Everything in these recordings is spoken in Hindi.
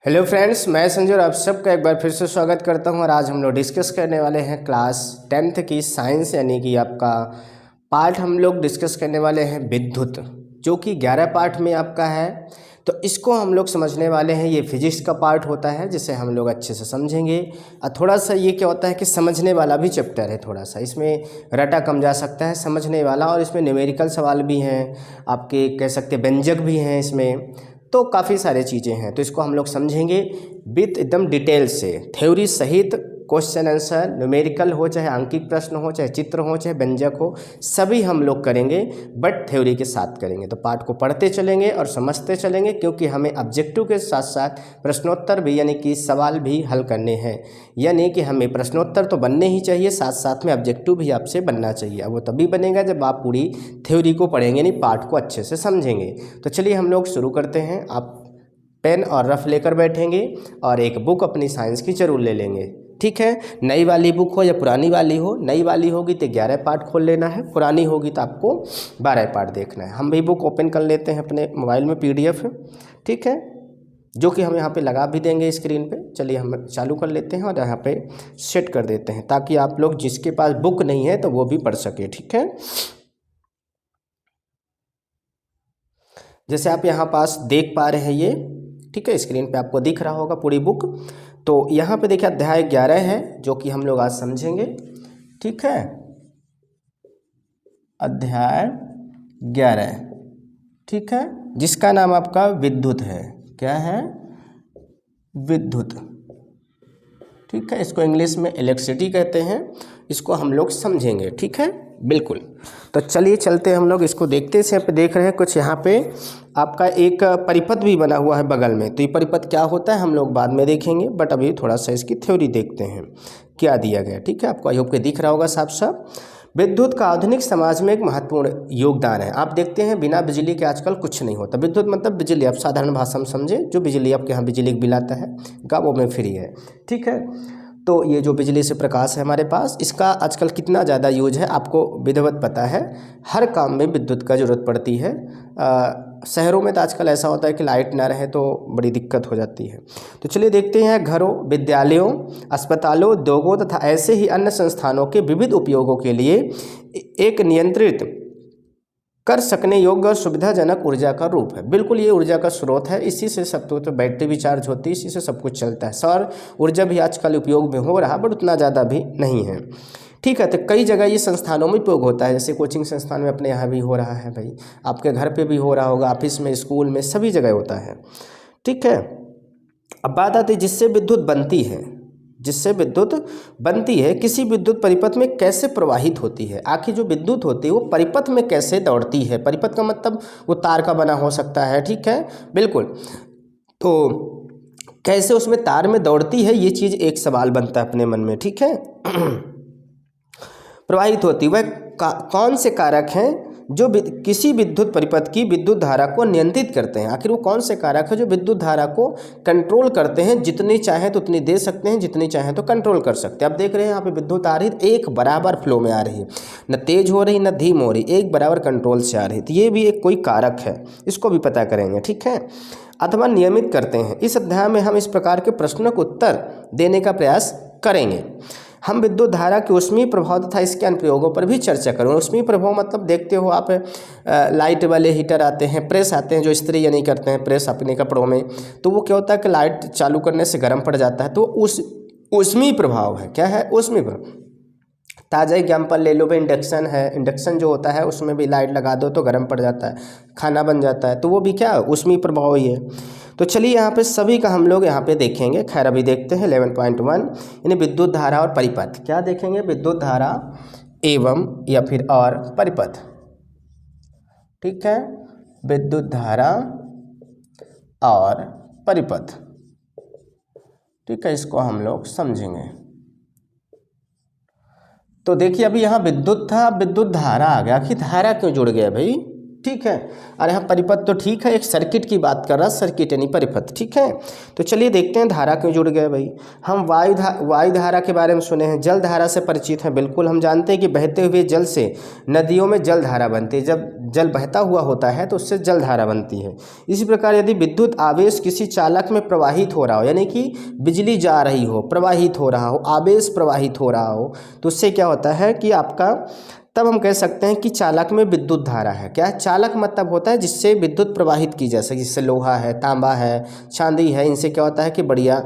हेलो फ्रेंड्स, मैं संजय और आप सबका एक बार फिर से स्वागत करता हूं। और आज हम लोग डिस्कस करने वाले हैं क्लास 10th की साइंस, यानी कि आपका पार्ट हम लोग डिस्कस करने वाले हैं विद्युत, जो कि 11 पार्ट में आपका है। तो इसको हम लोग समझने वाले हैं। ये फिजिक्स का पार्ट होता है जिसे हम लोग अच्छे से समझेंगे। और थोड़ा सा ये क्या होता है कि समझने वाला भी चैप्टर है, थोड़ा सा इसमें रटा कम जा सकता है समझने वाला। और इसमें न्यूमेरिकल सवाल भी हैं, आपके कह सकते व्यंजक भी हैं इसमें, तो काफ़ी सारी चीज़ें हैं। तो इसको हम लोग समझेंगे विथ एकदम डिटेल से, थ्योरी सहित। क्वेश्चन आंसर न्यूमेरिकल हो, चाहे अंकित प्रश्न हो, चाहे चित्र हो, चाहे व्यंजक हो, सभी हम लोग करेंगे, बट थ्योरी के साथ करेंगे। तो पाठ को पढ़ते चलेंगे और समझते चलेंगे, क्योंकि हमें ऑब्जेक्टिव के साथ साथ प्रश्नोत्तर भी, यानी कि सवाल भी हल करने हैं। यानी कि हमें प्रश्नोत्तर तो बनने ही चाहिए, साथ साथ में ऑब्जेक्टिव भी आपसे बनना चाहिए। वो तभी बनेगा जब आप पूरी थ्योरी को पढ़ेंगे, नहीं पाठ को अच्छे से समझेंगे। तो चलिए हम लोग शुरू करते हैं। आप पेन और रफ लेकर बैठेंगे और एक बुक अपनी साइंस की जरूर ले लेंगे, ठीक है। नई वाली बुक हो या पुरानी वाली हो, नई वाली होगी तो 11 पार्ट खोल लेना है, पुरानी होगी तो आपको 12 पार्ट देखना है। हम भी बुक ओपन कर लेते हैं अपने मोबाइल में, PDF है, ठीक है, जो कि हम यहाँ पे लगा भी देंगे स्क्रीन पे। चलिए हम चालू कर लेते हैं और यहाँ पे सेट कर देते हैं, ताकि आप लोग जिसके पास बुक नहीं है तो वो भी पढ़ सके, ठीक है। जैसे आप यहाँ पास देख पा रहे हैं ये, ठीक है, स्क्रीन पे आपको दिख रहा होगा पूरी बुक। तो यहाँ पे देखिए अध्याय 11 है, जो कि हम लोग आज समझेंगे, ठीक है। अध्याय 11, ठीक है, जिसका नाम आपका विद्युत है। क्या है? विद्युत, ठीक है। इसको इंग्लिश में इलेक्ट्रिसिटी कहते हैं। इसको हम लोग समझेंगे, ठीक है, बिल्कुल। तो चलिए चलते हैं हम लोग, इसको देखते से। आप देख रहे हैं कुछ यहाँ पे आपका एक परिपथ भी बना हुआ है बगल में। तो ये परिपथ क्या होता है हम लोग बाद में देखेंगे, बट अभी थोड़ा सा इसकी थ्योरी देखते हैं क्या दिया गया, ठीक है। आपको आई होप के दिख रहा होगा साफ साफ। विद्युत का आधुनिक समाज में एक महत्वपूर्ण योगदान है। आप देखते हैं बिना बिजली के आजकल कुछ नहीं होता। विद्युत मतलब बिजली, आप साधारण भाषा में समझे, जो बिजली आपके यहाँ बिजली बिल आता है गाँवों में फ्री है, ठीक है। तो ये जो बिजली से प्रकाश है हमारे पास, इसका आजकल कितना ज़्यादा यूज है आपको विधिवत पता है। हर काम में विद्युत का ज़रूरत पड़ती है। शहरों में तो आजकल ऐसा होता है कि लाइट ना रहे तो बड़ी दिक्कत हो जाती है। तो चलिए देखते हैं। घरों, विद्यालयों, अस्पतालों, उद्योगों तथा ऐसे ही अन्य संस्थानों के विविध उपयोगों के लिए एक नियंत्रित कर सकने योग्य और सुविधाजनक ऊर्जा का रूप है। बिल्कुल, ये ऊर्जा का स्रोत है। इसी से सब तो बैटरी भी चार्ज होती है, इसी से सब कुछ चलता है। सौर ऊर्जा भी आजकल उपयोग में हो रहा, बट उतना ज़्यादा भी नहीं है, ठीक है। तो कई जगह ये संस्थानों में उपयोग होता है, जैसे कोचिंग संस्थान में अपने यहाँ भी हो रहा है भाई, आपके घर पे भी हो रहा होगा, ऑफिस में, स्कूल में, सभी जगह होता है, ठीक है। अब बात आती है जिससे विद्युत बनती है। जिससे विद्युत बनती है, किसी विद्युत परिपथ में कैसे प्रवाहित होती है। आखिर जो विद्युत होती है वो परिपथ में कैसे दौड़ती है। परिपथ का मतलब वो तार का बना हो सकता है, ठीक है, बिल्कुल। तो कैसे उसमें तार में दौड़ती है, ये चीज़ एक सवाल बनता है अपने मन में, ठीक है। प्रवाहित होती वह कौन से कारक हैं जो किसी विद्युत परिपथ की विद्युत धारा को नियंत्रित करते हैं। आखिर वो कौन से कारक है जो विद्युत धारा को कंट्रोल करते हैं। जितनी चाहें तो उतनी दे सकते हैं, जितनी चाहें तो कंट्रोल कर सकते हैं। आप देख रहे हैं यहाँ पे विद्युत आ रही, एक बराबर फ्लो में आ रही है, न तेज हो रही न धीम हो रही, एक बराबर कंट्रोल से आ रही। तो ये भी एक कोई कारक है, इसको भी पता करेंगे, ठीक है, अथवा नियमित करते हैं। इस अध्याय में हम इस प्रकार के प्रश्नों को उत्तर देने का प्रयास करेंगे। हम विद्युत धारा के ऊष्मीय प्रभाव तथा इसके अनुप्रयोगों पर भी चर्चा करेंगे। ऊष्मीय प्रभाव मतलब देखते हो आप, लाइट वाले हीटर आते हैं, प्रेस आते हैं, जो इस्त्री या नहीं करते हैं प्रेस अपने कपड़ों में, तो वो क्या होता है कि लाइट चालू करने से गर्म पड़ जाता है। तो उस ऊष्मीय प्रभाव है। क्या है? ऊष्मीय प्रभाव। ताज़ा एग्जाम्पल ले लो भाई, इंडक्शन है। इंडक्शन जो होता है उसमें भी लाइट लगा दो तो गर्म पड़ जाता है, खाना बन जाता है, तो वो भी क्या ऊष्मीय प्रभाव ही है। तो चलिए यहाँ पे सभी का हम लोग यहाँ पे देखेंगे। खैर अभी देखते हैं 11.1, यानी विद्युत धारा और परिपथ। क्या देखेंगे? विद्युत धारा एवं या फिर और परिपथ, ठीक है, विद्युत धारा और परिपथ, ठीक है, इसको हम लोग समझेंगे। तो देखिए अभी यहाँ विद्युत था, विद्युत धारा आ गया। आखिर धारा क्यों जुड़ गया भाई? ठीक है। और यहाँ परिपथ तो ठीक है, एक सर्किट की बात कर रहा, सर्किट यानी परिपथ, ठीक है। तो चलिए देखते हैं धारा क्यों जुड़ गए भाई। हम वायु धारा के बारे में सुने हैं, जल धारा से परिचित हैं, बिल्कुल हम जानते हैं कि बहते हुए जल से नदियों में जल धारा बनती है, जब जल बहता हुआ होता है तो उससे जल धारा बनती है। इसी प्रकार यदि विद्युत आवेश किसी चालक में प्रवाहित हो रहा हो, यानी कि बिजली जा रही हो, प्रवाहित हो रहा हो, आवेश प्रवाहित हो रहा हो, तो उससे क्या होता है कि आपका, तब हम कह सकते हैं कि चालक में विद्युत धारा है। क्या है? चालक मतलब होता है जिससे विद्युत प्रवाहित की जा सके, जिससे लोहा है, तांबा है, चांदी है, इनसे क्या होता है कि बढ़िया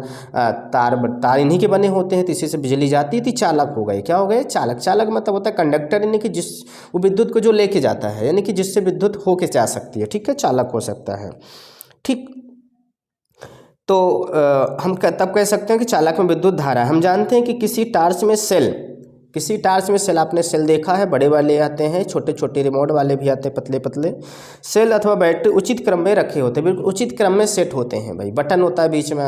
तार इन्हीं के बने होते हैं, तो इसी से बिजली जाती थी, चालक हो गए। क्या हो गए? चालक। चालक मतलब होता है कंडक्टर, यानी कि जिस वो विद्युत को जो लेके जाता है, यानी कि जिससे विद्युत होके जा सकती है, ठीक है, चालक हो सकता है, ठीक। तो हम तब कह सकते हैं कि चालक में विद्युत धारा है। हम जानते हैं कि किसी टार्च में सेल आपने सेल देखा है, बड़े वाले आते हैं, छोटे छोटे रिमोट वाले भी आते हैं, पतले पतले सेल अथवा बैटरी उचित क्रम में रखे होते हैं, बिल्कुल उचित क्रम में सेट होते हैं भाई। बटन होता है बीच में,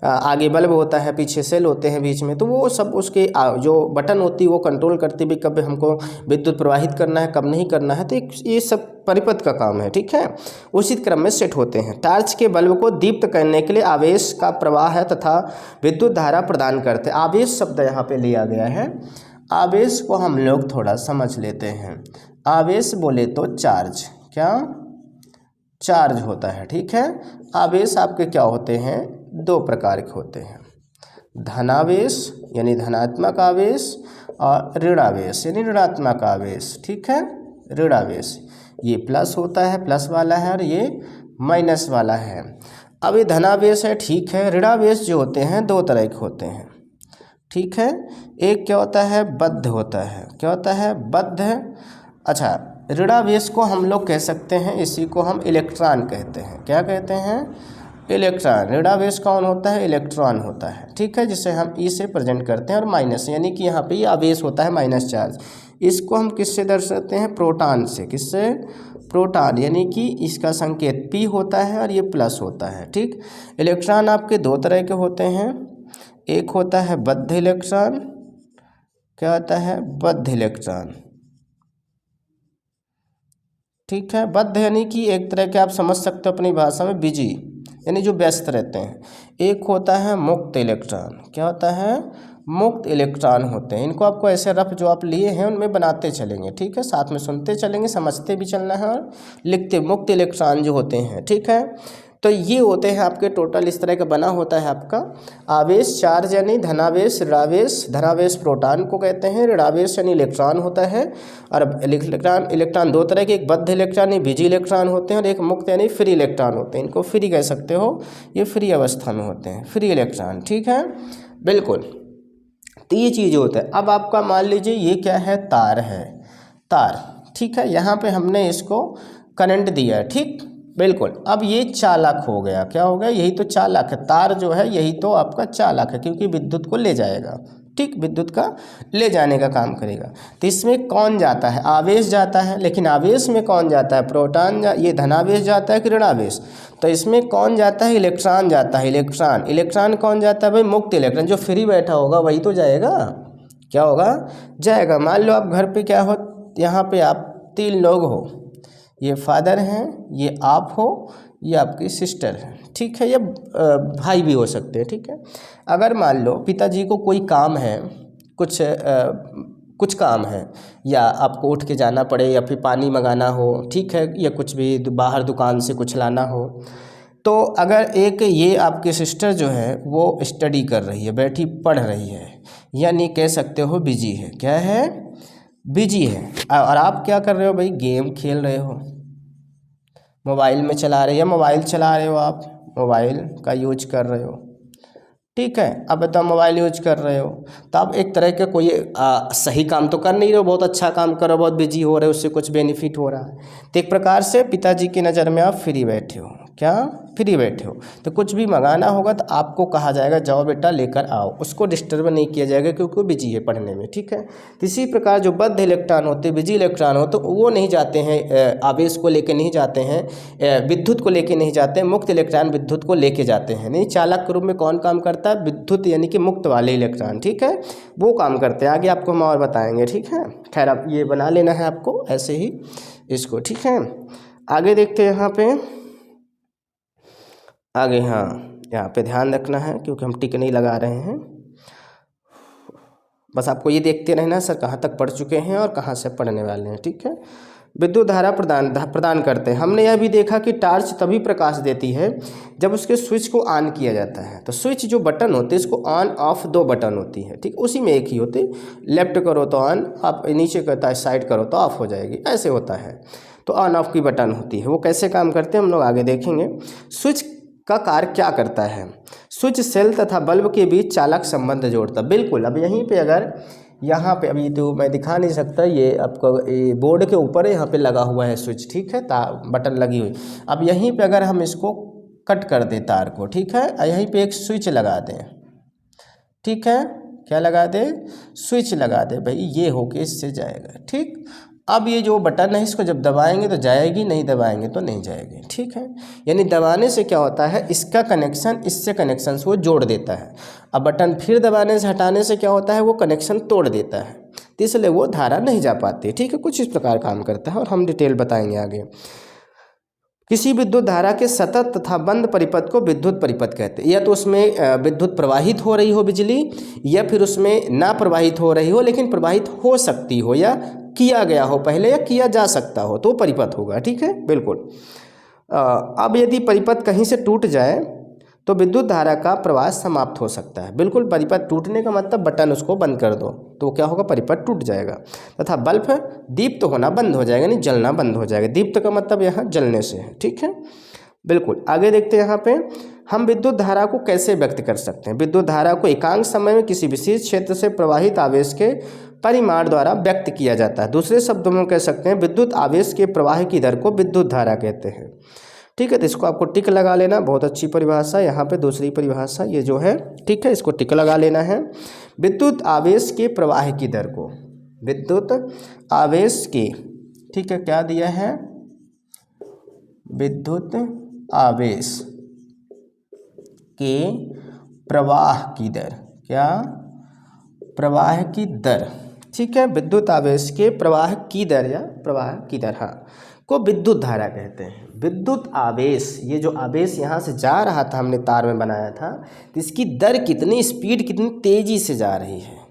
आगे बल्ब होता है, पीछे सेल होते हैं बीच में, तो वो सब उसके जो बटन होती है वो कंट्रोल करती भी कब हमको विद्युत प्रवाहित करना है, कब नहीं करना है, तो ये सब परिपथ का काम है, ठीक है, उचित क्रम में सेट होते हैं। टार्च के बल्ब को दीप्त करने के लिए आवेश का प्रवाह है तथा विद्युत धारा प्रदान करते हैं। आवेश शब्द यहाँ पे लिया गया है। आवेश को हम लोग थोड़ा समझ लेते हैं। आवेश बोले तो चार्ज, क्या चार्ज होता है, ठीक है। आवेश आपके क्या होते हैं? दो प्रकार के होते हैं, धनावेश यानी धनात्मक आवेश और ऋणावेश यानी ऋणात्मक आवेश, ठीक है। ऋणावेश ये प्लस होता है, प्लस वाला है, और ये माइनस वाला है। अब ये धनावेश है, ठीक है। ऋणावेश जो होते हैं दो तरह के होते हैं, ठीक है। एक क्या होता है? बद्ध होता है। क्या होता है? बद्ध है। अच्छा, ऋणावेश को हम लोग कह सकते हैं, इसी को हम इलेक्ट्रॉन कहते हैं। क्या कहते हैं? इलेक्ट्रॉन। ऋणावेश कौन होता है? इलेक्ट्रॉन होता है, ठीक है, जिसे हम ई से प्रेजेंट करते हैं, और माइनस यानी कि यहाँ पे ये आवेश होता है माइनस चार्ज। इसको हम किससे दर्शाते हैं? प्रोटॉन से। किससे? प्रोटॉन, यानी कि इसका संकेत P होता है और ये प्लस होता है, ठीक। इलेक्ट्रॉन आपके दो तरह के होते हैं, एक होता है बद्ध इलेक्ट्रॉन। क्या होता है? बद्ध इलेक्ट्रॉन, ठीक है। बद्ध यानी कि एक तरह के आप समझ सकते हो अपनी भाषा में बिजी, यानी जो व्यस्त रहते हैं। एक होता है मुक्त इलेक्ट्रॉन। क्या होता है? मुक्त इलेक्ट्रॉन होते हैं। इनको आपको ऐसे रफ जो आप लिए हैं उनमें बनाते चलेंगे, ठीक है, साथ में सुनते चलेंगे, समझते भी चलना है और लिखते। मुक्त इलेक्ट्रॉन जो होते हैं, ठीक है। तो ये होते हैं आपके टोटल इस तरह का बना होता है आपका आवेश। चार्ज यानी धनावेश, ऋणावेश। धनावेश प्रोटॉन को कहते हैं, ऋणावेश यानी इलेक्ट्रॉन होता है। और इलेक्ट्रॉन दो तरह के, एक बद्ध इलेक्ट्रॉन यानी बिजी इलेक्ट्रॉन होते हैं, और एक मुक्त यानी फ्री इलेक्ट्रॉन होते हैं। इनको फ्री कह सकते हो, ये फ्री अवस्था में होते हैं, फ्री इलेक्ट्रॉन, ठीक है, बिल्कुल। तो ये चीज़ होता है। अब आपका मान लीजिए ये क्या है? तार है, तार, ठीक है। यहाँ पे हमने इसको करंट दिया है, ठीक, बिल्कुल। अब ये चालक हो गया। क्या हो गया? यही तो चालक है, तार जो है यही तो आपका चालक है, क्योंकि विद्युत को ले जाएगा, ठीक, विद्युत का ले जाने का काम करेगा। तो इसमें कौन जाता है? आवेश जाता है। लेकिन आवेश में कौन जाता है? प्रोटॉन ये धनावेश जाता है कि ऋणावेश? तो इसमें कौन जाता है? इलेक्ट्रॉन जाता है। इलेक्ट्रॉन, इलेक्ट्रॉन कौन जाता है भाई? मुक्त इलेक्ट्रॉन। जो फ्री बैठा होगा वही तो जाएगा। क्या होगा? जाएगा। मान लो आप घर पे क्या हो, यहाँ पे आप 3 लोग हो, ये फादर हैं, ये आप हो, ये आपकी सिस्टर है, ठीक है, या भाई भी हो सकते हैं, ठीक है। अगर मान लो पिताजी को कोई काम है, कुछ काम है, या आपको उठ के जाना पड़े, या फिर पानी मंगाना हो, ठीक है, या कुछ भी बाहर दुकान से कुछ लाना हो, तो अगर एक ये आपकी सिस्टर जो है वो स्टडी कर रही है, बैठी पढ़ रही है, यानी कह सकते हो बिजी है। क्या है? बिजी है। और आप क्या कर रहे हो भाई? गेम खेल रहे हो, मोबाइल में चला रहे, या मोबाइल चला रहे हो, आप मोबाइल का यूज कर रहे हो, ठीक है। अब बताओ मोबाइल यूज कर रहे हो, तो आप एक तरह के कोई सही काम तो कर नहीं रहे हो, बहुत अच्छा काम कर रहे हो, बहुत बिजी हो रहे हो, उससे कुछ बेनिफिट हो रहा है। तो एक प्रकार से पिताजी की नज़र में आप फ्री बैठे हो। क्या? फ्री बैठे हो। तो कुछ भी मंगाना होगा तो आपको कहा जाएगा जाओ बेटा लेकर आओ, उसको डिस्टर्ब नहीं किया जाएगा क्योंकि वो बिजी है पढ़ने में, ठीक है। तो इसी प्रकार जो बद्ध इलेक्ट्रॉन होते हैं, बिजी इलेक्ट्रॉन हो, तो वो नहीं जाते हैं, आवेश को लेकर नहीं जाते हैं, विद्युत को लेकर नहीं जाते हैं। मुक्त इलेक्ट्रॉन विद्युत को लेके जाते हैं। नहीं, चालक के रूप में कौन काम करता है? विद्युत यानी कि मुक्त वाले इलेक्ट्रॉन, ठीक है, वो काम करते हैं। आगे आपको हम और बताएंगे, ठीक है। खैर आप ये बना लेना है आपको ऐसे ही इसको, ठीक है। आगे देखते हैं यहाँ पे आगे। हाँ, यहाँ पे ध्यान रखना है क्योंकि हम टिक नहीं लगा रहे हैं, बस आपको ये देखते रहना सर कहाँ तक पढ़ चुके हैं और कहाँ से पढ़ने वाले हैं। ठीक है, विद्युत धारा प्रदान करते हैं। हमने यह भी देखा कि टार्च तभी प्रकाश देती है जब उसके स्विच को ऑन किया जाता है। तो स्विच जो बटन होते हैं इसको ऑन ऑफ 2 बटन होती है। ठीक, उसी में एक ही होती, लेफ्ट करो तो ऑन, आप नीचे करता है साइड करो तो ऑफ हो जाएगी, ऐसे होता है। तो ऑन ऑफ की बटन होती है। वो कैसे काम करते हैं हम लोग आगे देखेंगे। स्विच का कार्य क्या करता है? स्विच सेल तथा बल्ब के बीच चालक संबंध जोड़ता। बिल्कुल, अब यहीं पे अगर यहाँ पे अभी तो मैं दिखा नहीं सकता, ये आपका ये बोर्ड के ऊपर यहाँ पे लगा हुआ है स्विच। ठीक है, बटन लगी हुई। अब यहीं पे अगर हम इसको कट कर दें तार को, ठीक है, यहीं पे एक स्विच लगा दें। ठीक है, क्या लगा दे? स्विच लगा दे भाई, ये होके इससे जाएगा। ठीक, अब ये जो बटन है इसको जब दबाएंगे तो जाएगी, नहीं दबाएंगे तो नहीं जाएगी। ठीक है, यानी दबाने से क्या होता है, इसका कनेक्शन इससे कनेक्शन से वो जोड़ देता है। अब बटन फिर दबाने से हटाने से क्या होता है, वो कनेक्शन तोड़ देता है, तो इसलिए वो धारा नहीं जा पाती। ठीक है, कुछ इस प्रकार काम करता है और हम डिटेल बताएंगे आगे। किसी विद्युत धारा के सतत तथा बंद परिपथ को विद्युत परिपथ कहते हैं। या तो उसमें विद्युत प्रवाहित हो रही हो बिजली, या फिर उसमें ना प्रवाहित हो रही हो लेकिन प्रवाहित हो सकती हो, या किया गया हो पहले या किया जा सकता हो, तो परिपथ होगा। ठीक है, बिल्कुल। अब यदि परिपथ कहीं से टूट जाए तो विद्युत धारा का प्रवाह समाप्त हो सकता है। बिल्कुल, परिपथ टूटने का मतलब बटन उसको बंद कर दो तो क्या होगा, परिपथ टूट जाएगा। तथा बल्ब दीप्त होना बंद हो जाएगा, नहीं जलना बंद हो जाएगा। दीप्त का मतलब यहाँ जलने से है। ठीक है, बिल्कुल। आगे देखते हैं यहाँ पे हम विद्युत धारा को कैसे व्यक्त कर सकते हैं। विद्युत धारा को एकांक समय में किसी विशेष क्षेत्र से प्रवाहित आवेश के परिमाण द्वारा व्यक्त किया जाता है। दूसरे शब्दों में कह सकते हैं विद्युत आवेश के प्रवाह की दर को विद्युत धारा कहते हैं। ठीक है, तो इसको आपको टिक लगा लेना, बहुत अच्छी परिभाषा। यहाँ पे दूसरी परिभाषा ये जो है, ठीक है, इसको टिक लगा लेना है। विद्युत आवेश के प्रवाह की दर को, विद्युत आवेश के, ठीक है, क्या दिया है, विद्युत आवेश के प्रवाह की दर, क्या, प्रवाह की दर। ठीक है, विद्युत आवेश के प्रवाह की दर या प्रवाह की दर, हाँ, को विद्युत धारा कहते हैं। विद्युत आवेश, ये जो आवेश यहाँ से जा रहा था, हमने तार में बनाया था, तो इसकी दर कितनी, स्पीड कितनी तेजी से जा रही है।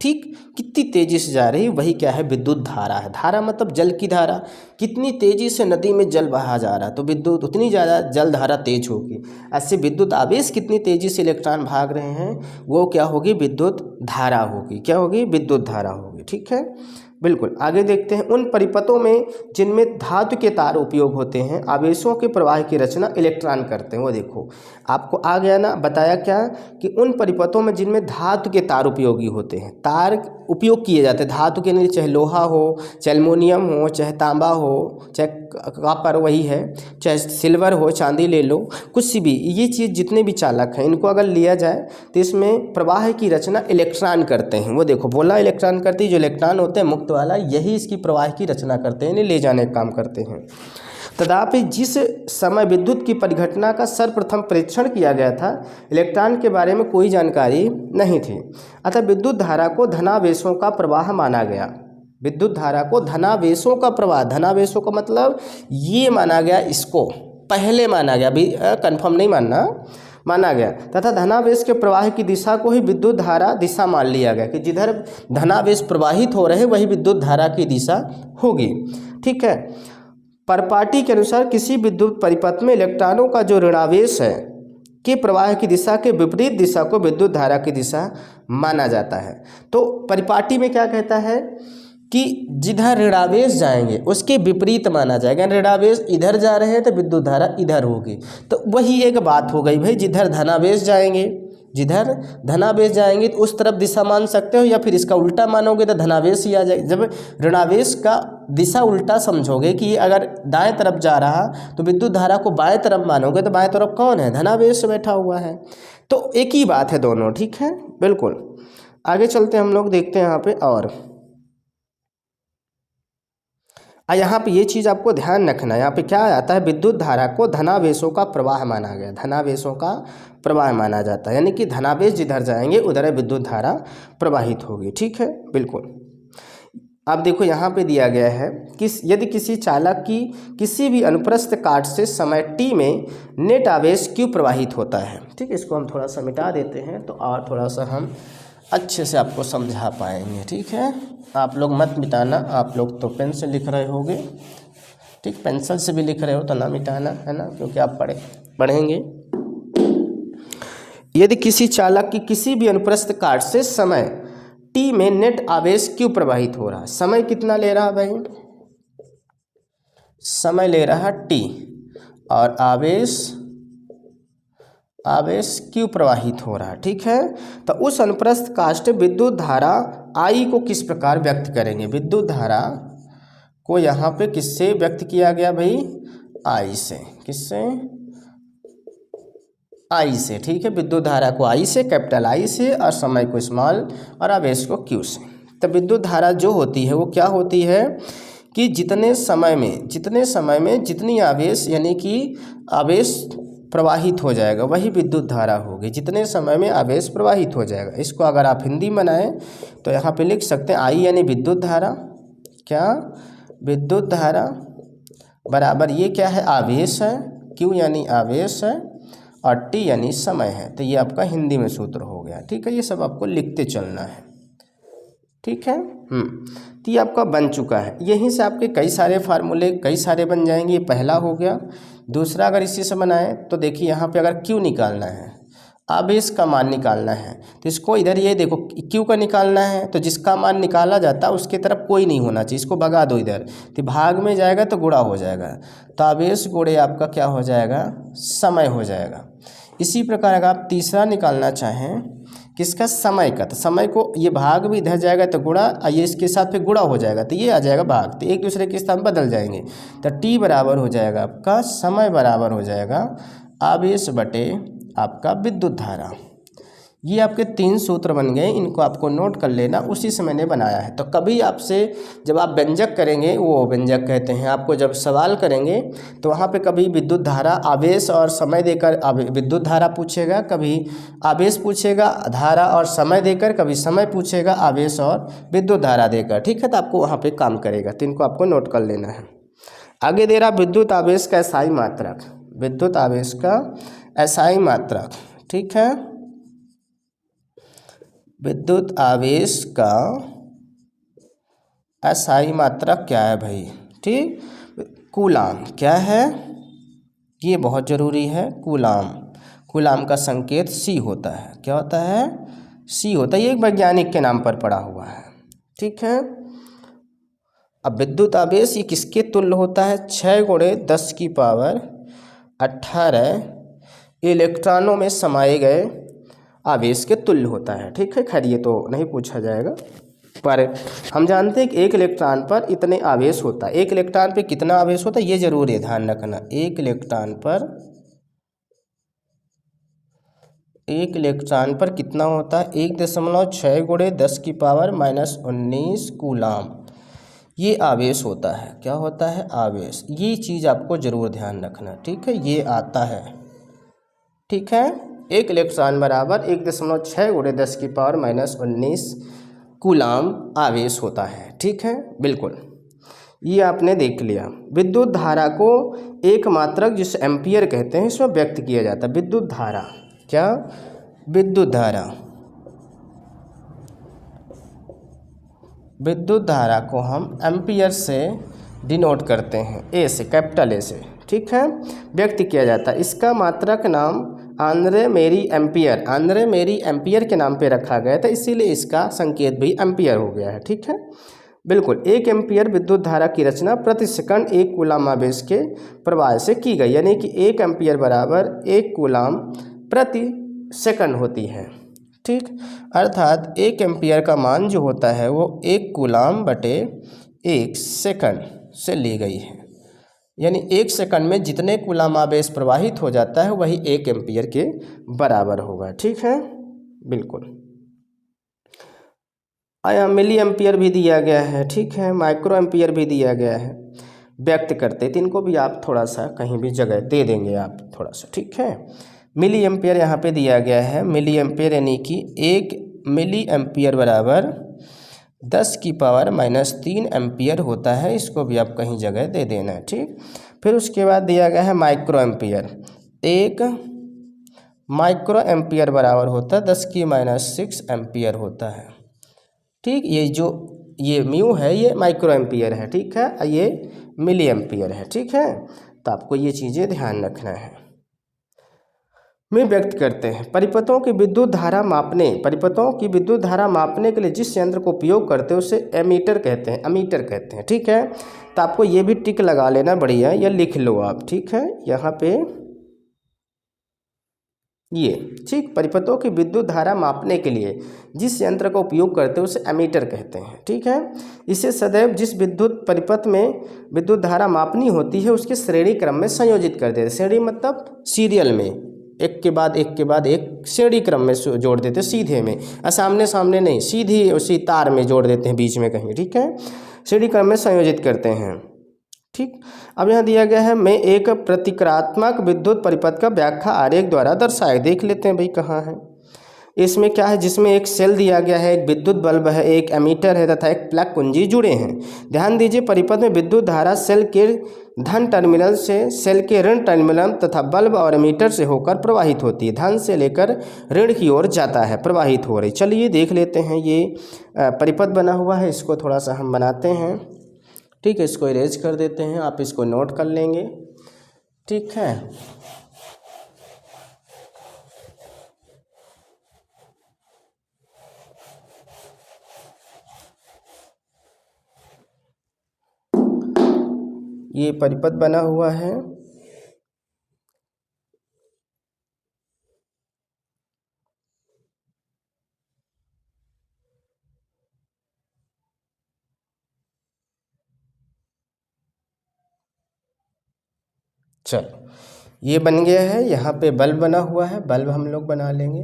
ठीक, कितनी तेजी से जा रही है, वही क्या है, विद्युत धारा है। धारा मतलब जल की धारा, कितनी तेजी से नदी में जल बहा जा रहा है तो विद्युत उतनी ज़्यादा जल धारा तेज होगी। ऐसे विद्युत आवेश कितनी तेजी से इलेक्ट्रॉन भाग रहे हैं, वो क्या होगी, विद्युत धारा होगी। क्या होगी, विद्युत धारा होगी। ठीक है, बिल्कुल। आगे देखते हैं उन परिपथों में जिनमें धातु के तार उपयोग होते हैं, आवेशों के प्रवाह की रचना इलेक्ट्रॉन करते हैं। वो देखो आपको आ गया ना, बताया क्या कि उन परिपथों में जिनमें धातु के तार उपयोगी होते हैं, तार उपयोग किए जाते हैं धातु के लिए, चाहे लोहा हो, चाहे एल्युमिनियम हो, चाहे तांबा हो, चाहे कॉपर वही है, चाहे सिल्वर हो, चांदी ले लो, कुछ भी, ये चीज़ जितने भी चालक हैं इनको अगर लिया जाए तो इसमें प्रवाह की रचना इलेक्ट्रॉन करते हैं। वो देखो बोला इलेक्ट्रॉन करती है, जो इलेक्ट्रॉन होते हैं मुक्त वाला, यही इसकी प्रवाह की रचना करते हैं, इन्हें ले जाने का काम करते हैं। तथापि जिस समय विद्युत की परिघटना का सर्वप्रथम परीक्षण किया गया था, इलेक्ट्रॉन के बारे में कोई जानकारी नहीं थी, अतः विद्युत धारा को धनावेशों का प्रवाह माना गया। विद्युत धारा को धनावेशों का प्रवाह, धनावेशों का मतलब ये माना गया, इसको पहले माना गया, अभी कंफर्म नहीं माना गया। तथा धनावेश के प्रवाह की दिशा को ही विद्युत धारा दिशा मान लिया गया कि जिधर धनावेश प्रवाहित हो रहे वही विद्युत धारा की दिशा होगी। ठीक है, परपाटी के अनुसार किसी विद्युत परिपथ में इलेक्ट्रॉनों का जो ऋणावेश है के प्रवाह की दिशा के विपरीत दिशा को विद्युत धारा की दिशा माना जाता है। तो परिपाटी में क्या कहता है कि जिधर ऋणावेश जाएंगे उसके विपरीत माना जाएगा। ऋणावेश इधर जा रहे हैं तो विद्युत धारा इधर होगी। तो वही एक बात हो गई भाई, जिधर धनावेश जाएंगे तो उस तरफ दिशा मान सकते हो, या फिर इसका उल्टा मानोगे तो धनावेश ही आ जाएगा। जब ऋणावेश का दिशा उल्टा समझोगे कि अगर दाएं तरफ जा रहा तो विद्युत धारा को बाएं तरफ मानोगे तो बाएं तरफ कौन है, धनावेश बैठा हुआ है। तो एक ही बात है दोनों। ठीक है, बिल्कुल। आगे चलते हम लोग देखते हैं यहाँ पे, और यहाँ पे ये चीज़ आपको ध्यान रखना है। यहाँ पे क्या आता है, विद्युत धारा को धनावेशों का प्रवाह माना गया, धनावेशों का प्रवाह माना जाता है, यानी कि धनावेश जिधर जाएंगे उधर विद्युत धारा प्रवाहित होगी। ठीक है, बिल्कुल। आप देखो यहाँ पे दिया गया है यदि किसी चालक की किसी भी अनुप्रस्थ काट से समय t में नेट आवेश क्यों प्रवाहित होता है। ठीक है, इसको हम थोड़ा सा मिटा देते हैं तो और थोड़ा सा हम अच्छे से आपको समझा पाएंगे। ठीक है, आप लोग मत मिटाना, आप लोग तो पेन से लिख रहे होगे, ठीक, पेंसिल से भी लिख रहे हो तो ना मिटाना, है ना, क्योंकि आप पढ़ेंगे। यदि किसी चालक की किसी भी अनुप्रस्थ काट से समय t में नेट आवेश क्यों प्रवाहित हो रहा है। समय कितना ले रहा है भाई, समय ले रहा है t, और आवेश क्यों प्रवाहित हो रहा है। ठीक है, तो उस अनुप्रस्थ काष्ठ विद्युत धारा I को किस प्रकार व्यक्त करेंगे। विद्युत धारा को यहाँ पे किससे व्यक्त किया गया भाई, I से, किससे, I से। ठीक है, विद्युत धारा को I से, कैपिटल I से, और समय को स्मॉल और आवेश को Q से। तो विद्युत धारा जो होती है वो क्या होती है कि जितने समय में जितनी आवेश यानी कि आवेश प्रवाहित हो जाएगा वही विद्युत धारा होगी। जितने समय में आवेश प्रवाहित हो जाएगा, इसको अगर आप हिंदी में बनाएं तो यहाँ पे लिख सकते हैं I यानी विद्युत धारा, क्या, विद्युत धारा बराबर ये क्या है, आवेश है, Q यानी आवेश है, और T यानी समय है। तो ये आपका हिंदी में सूत्र हो गया। ठीक है, ये सब आपको लिखते चलना है। ठीक है, तो ये आपका बन चुका है। यहीं से आपके कई सारे फार्मूले कई सारे बन जाएंगे। ये पहला हो गया। दूसरा अगर इसी से बनाएं तो देखिए यहाँ पे अगर Q निकालना है, आवेश का मान निकालना है, तो इसको इधर ये देखो Q का निकालना है, तो जिसका मान निकाला जाता है उसके तरफ कोई नहीं होना चाहिए, इसको भगा दो इधर, तो भाग में जाएगा तो गुणा हो जाएगा, तो आवेश गुणे आपका क्या हो जाएगा, समय हो जाएगा। इसी प्रकार अगर आप तीसरा निकालना चाहें किसका, समय का, तो समय को ये भाग भी इधर जाएगा तो गुणा, ये इसके साथ फिर गुणा हो जाएगा तो ये आ जाएगा भाग, तो एक दूसरे के स्थान बदल जाएंगे। तो T बराबर हो जाएगा आपका, समय बराबर हो जाएगा आवेश बटे आपका विद्युत धारा। ये आपके 3 सूत्र बन गए, इनको आपको नोट कर लेना, उसी से मैंने बनाया है। तो कभी आपसे जब आप व्यंजक करेंगे, वो व्यंजक कहते हैं, आपको जब सवाल करेंगे तो वहाँ पे कभी विद्युत धारा, आवेश और समय देकर विद्युत धारा पूछेगा, कभी आवेश पूछेगा धारा और समय देकर, कभी समय पूछेगा आवेश और विद्युत धारा देकर। ठीक है, तो आपको वहाँ पर काम करेगा, तो इनको आपको नोट कर लेना है। आगे दे रहा विद्युत आवेश का SI मात्रक, विद्युत आवेश का SI मात्रक। ठीक है, विद्युत आवेश का SI मात्रक क्या है भाई, ठीक, कूलाम। क्या है, ये बहुत ज़रूरी है, कूलाम का संकेत C होता है। क्या होता है, C होता है। ये एक वैज्ञानिक के नाम पर पड़ा हुआ है। ठीक है, अब विद्युत आवेश ये किसके तुल्य होता है, 6 गुणे 10 की पावर 18 इलेक्ट्रॉनों में समाये गए आवेश के तुल्य होता है। ठीक है, खैर ये तो नहीं पूछा जाएगा, पर हम जानते हैं कि एक इलेक्ट्रॉन पर इतने आवेश होता है। एक इलेक्ट्रॉन पे कितना आवेश होता है ये जरूर है ध्यान रखना। एक इलेक्ट्रॉन पर कितना होता है, 1.6 गुणे 10 की पावर -19 कूलाम ये आवेश होता है। क्या होता है, आवेश। ये चीज़ आपको जरूर ध्यान रखना। ठीक है, ये आता है। ठीक है, एक इलेक्ट्रॉन बराबर 1.6 गुणे 10 की पावर -19 कूलाम आवेश होता है। ठीक है, बिल्कुल, ये आपने देख लिया। विद्युत धारा को एक मात्रक जिसे एम्पियर कहते हैं इसमें व्यक्त किया जाता है। विद्युत धारा, क्या, विद्युत धारा को हम एम्पियर से डिनोट करते हैं, ए से, कैपिटल ए से। ठीक है, व्यक्त किया जाता है। इसका मात्रक नाम आंद्रे मेरी एम्पियर के नाम पे रखा गया था, इसीलिए इसका संकेत भी एम्पियर हो गया है। ठीक है, बिल्कुल। 1 एम्पियर विद्युत धारा की रचना प्रति सेकंड 1 कूलाम आवेश के प्रवाह से की गई, यानी कि 1 एम्पियर बराबर 1 कूलाम प्रति सेकंड होती है। ठीक, अर्थात 1 एम्पियर का मान जो होता है वो 1 कूलाम बटे 1 सेकंड से ली गई है, यानी 1 सेकंड में जितने कूलाम आवेश प्रवाहित हो जाता है वही 1 एम्पियर के बराबर होगा। ठीक है, बिल्कुल। आया मिली एम्पियर भी दिया गया है। ठीक है, माइक्रो एम्पियर भी दिया गया है। व्यक्त करते तो इनको भी आप थोड़ा सा कहीं भी जगह दे देंगे आप थोड़ा सा। ठीक है, मिली एम्पियर यहाँ पे दिया गया है। मिली एम्पियर यानी कि 1 मिली एम्पियर बराबर 10⁻³ एम्पियर होता है। इसको भी आप कहीं जगह दे देना है, ठीक। फिर उसके बाद दिया गया है माइक्रो एम्पियर। 1 माइक्रो एम्पियर बराबर होता है 10⁻6 एम्पियर होता है, ठीक। ये म्यू है, ये माइक्रो एम्पियर है, ठीक है, ये मिली एम्पियर है, ठीक है। तो आपको ये चीज़ें ध्यान रखना है। में व्यक्त करते हैं परिपथों की विद्युत धारा मापने के लिए जिस यंत्र को उपयोग करते हैं उसे एमीटर कहते हैं, ठीक है। तो आपको ये भी टिक लगा लेना बढ़िया, या लिख लो आप, ठीक है, यहाँ पे ये, ठीक। परिपथों की विद्युत धारा मापने के लिए जिस यंत्र का उपयोग करते हैं उसे एमीटर कहते हैं, ठीक है। इसे सदैव जिस विद्युत परिपथ में विद्युत धारा मापनी होती है उसके श्रेणी क्रम में संयोजित कर देते हैं। श्रेणी मतलब सीरियल में, एक के बाद एक श्रेणी क्रम में जोड़ देते हैं, सीधे में, सामने सामने नहीं, सीधी उसी तार में जोड़ देते हैं बीच में कहीं, ठीक है। श्रेणी क्रम में संयोजित करते हैं, ठीक। अब यहाँ दिया गया है मैं एक प्रतिक्रियात्मक विद्युत परिपथ का व्याख्या आरेख द्वारा दर्शाया। देख लेते हैं भाई कहाँ है। इसमें क्या है, जिसमें एक सेल दिया गया है, एक विद्युत बल्ब है, एक एमीटर है तथा एक प्लग कुंजी जुड़े हैं। ध्यान दीजिए परिपथ में विद्युत धारा सेल के धन टर्मिनल से सेल के ऋण टर्मिनल तथा बल्ब और एमीटर से होकर प्रवाहित होती है। धन से लेकर ऋण की ओर जाता है, प्रवाहित हो रही। चलिए देख लेते हैं, ये परिपथ बना हुआ है, इसको थोड़ा सा हम बनाते हैं, ठीक है। इसको इरेज कर देते हैं, आप इसको नोट कर लेंगे, ठीक है। ये परिपथ बना हुआ है, चलो ये बन गया है। यहाँ पे बल्ब बना हुआ है, बल्ब हम लोग बना लेंगे,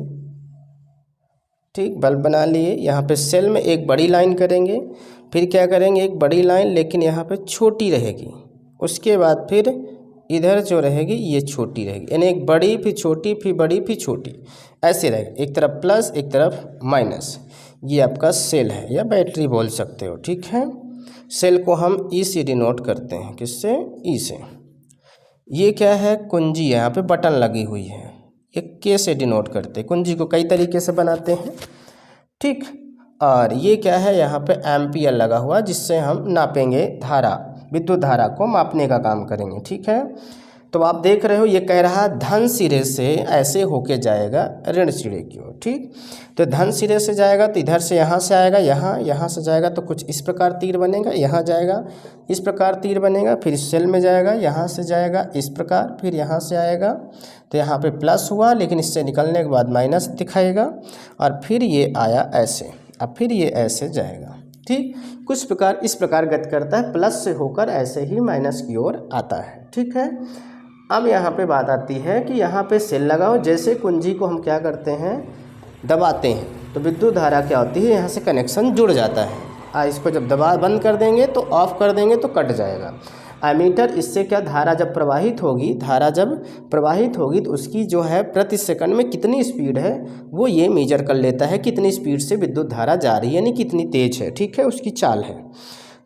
ठीक। बल्ब बना लिए। यहाँ पे सेल में एक बड़ी लाइन करेंगे, फिर क्या करेंगे, एक बड़ी लाइन लेकिन यहाँ पे छोटी रहेगी, उसके बाद फिर इधर जो रहेगी ये छोटी रहेगी, यानी एक बड़ी फिर छोटी फिर बड़ी फिर छोटी, ऐसे रहेगी, एक तरफ प्लस एक तरफ माइनस। ये आपका सेल है या बैटरी बोल सकते हो, ठीक है। सेल को हम ई से डिनोट करते हैं, किससे, ई से। ये क्या है, कुंजी, यहाँ पे बटन लगी हुई है, ये के से डिनोट करते हैं। कुंजी को कई तरीके से बनाते हैं, ठीक। और ये क्या है, यहाँ पे एम्पियर लगा हुआ, जिससे हम नापेंगे धारा, विद्युत धारा को मापने का काम करेंगे, ठीक है। तो आप देख रहे हो ये कह रहा है धन सिरे से ऐसे होके जाएगा ऋण सिरे की ओर, ठीक। तो धन सिरे से जाएगा तो इधर से यहाँ से आएगा, यहाँ से जाएगा तो कुछ इस प्रकार तीर बनेगा, यहाँ जाएगा इस प्रकार तीर बनेगा, फिर इस सेल में जाएगा, यहाँ से जाएगा इस प्रकार, फिर यहाँ से आएगा तो यहाँ पे प्लस हुआ, लेकिन इससे निकलने के बाद माइनस दिखाएगा, और फिर ये आया ऐसे, अब फिर ये ऐसे जाएगा, ठीक। कुछ प्रकार इस प्रकार गति करता है, प्लस से होकर ऐसे ही माइनस की ओर आता है, ठीक है। अब यहाँ पे बात आती है कि यहाँ पे सेल लगाओ, जैसे कुंजी को हम क्या करते हैं, दबाते हैं तो विद्युत धारा क्या होती है, यहाँ से कनेक्शन जुड़ जाता है। इसको जब दबा बंद कर देंगे तो ऑफ कर देंगे तो कट जाएगा। एमीटर इससे क्या, धारा जब प्रवाहित होगी तो उसकी जो है प्रति सेकंड में कितनी स्पीड है वो ये मेजर कर लेता है, कितनी स्पीड से विद्युत धारा जा रही है, यानी कितनी तेज है, ठीक है, उसकी चाल है,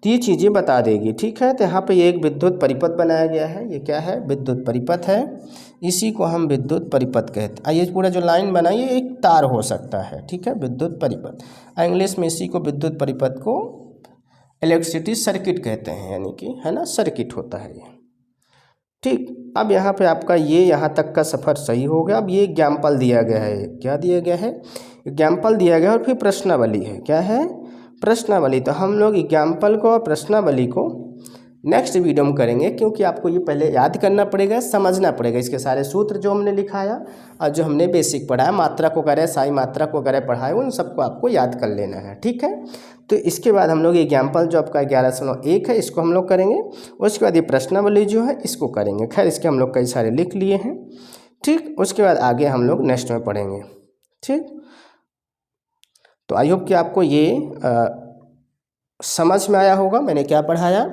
तो ये चीज़ें बता देगी, ठीक है। तो यहाँ पे ये एक विद्युत परिपथ बनाया गया है, ये क्या है, विद्युत परिपथ है, इसी को हम विद्युत परिपथ कहते हैं। ये पूरा जो लाइन बना ये एक तार हो सकता है, ठीक है, विद्युत परिपथ। इंग्लिश में इसी को विद्युत परिपथ को इलेक्ट्रिसिटी सर्किट कहते हैं, यानी कि है ना, सर्किट होता है ये, ठीक। अब यहाँ पे आपका ये यहाँ तक का सफ़र सही हो गया। अब ये एग्जाम्पल दिया गया है, क्या दिया गया है, एग्जाम्पल दिया गया, और फिर प्रश्नावली है, क्या है, प्रश्नावली। तो हम लोग एग्जाम्पल को और प्रश्नावली को नेक्स्ट वीडियो में करेंगे, क्योंकि आपको ये पहले याद करना पड़ेगा, समझना पड़ेगा इसके सारे सूत्र जो हमने लिखाया और जो हमने बेसिक पढ़ाया, मात्रा को करे, साई मात्रा को करे पढ़ाए, उन सबको आपको याद कर लेना है, ठीक है। तो इसके बाद हम लोग एग्जाम्पल जो आपका 1101 है इसको हम लोग करेंगे, उसके बाद ये प्रश्नावली जो है इसको करेंगे। खैर इसके हम लोग कई सारे लिख लिए हैं, ठीक। उसके बाद आगे हम लोग नेक्स्ट में पढ़ेंगे, ठीक। तो आई होप कि आपको ये समझ में आया होगा मैंने क्या पढ़ाया।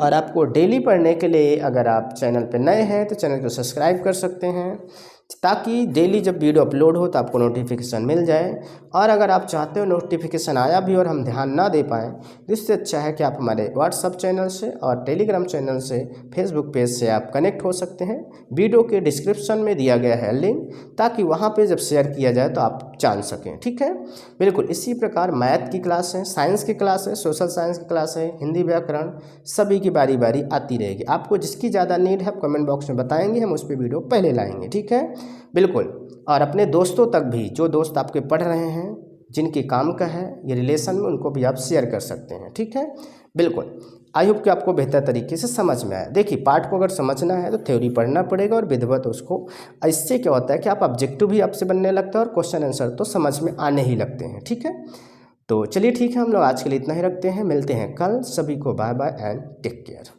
और आपको डेली पढ़ने के लिए अगर आप चैनल पर नए हैं तो चैनल को सब्सक्राइब कर सकते हैं, ताकि डेली जब वीडियो अपलोड हो तो आपको नोटिफिकेशन मिल जाए। और अगर आप चाहते हो नोटिफिकेशन आया भी और हम ध्यान ना दे पाएँ तो इससे अच्छा है कि आप हमारे व्हाट्सअप चैनल से और टेलीग्राम चैनल से, फेसबुक पेज से आप कनेक्ट हो सकते हैं। वीडियो के डिस्क्रिप्शन में दिया गया है लिंक, ताकि वहाँ पे जब शेयर किया जाए तो आप जान सकें। ठीक है, बिल्कुल इसी प्रकार मैथ की क्लास है, साइंस की क्लास है, सोशल साइंस की क्लास है, हिंदी व्याकरण, सभी की बारी बारी आती रहेगी। आपको जिसकी ज़्यादा नीड है आप कमेंट बॉक्स में बताएंगे, हम उस पर वीडियो पहले लाएंगे। ठीक है, बिल्कुल। और अपने दोस्तों तक भी, जो दोस्त आपके पढ़ रहे हैं, जिनके काम का है ये रिलेशन में, उनको भी आप शेयर कर सकते हैं। ठीक है, बिल्कुल। आई होप कि आपको बेहतर तरीके से समझ में आया। देखिए, पार्ट को अगर समझना है तो थ्योरी पढ़ना पड़ेगा और विधिवत उसको। इससे क्या होता है कि आप ऑब्जेक्टिव भी आपसे बनने लगता है और क्वेश्चन आंसर तो समझ में आने ही लगते हैं। ठीक है, तो चलिए ठीक है, हम लोग आज के लिए इतना ही रखते हैं। मिलते हैं कल। सभी को bye bye and take care.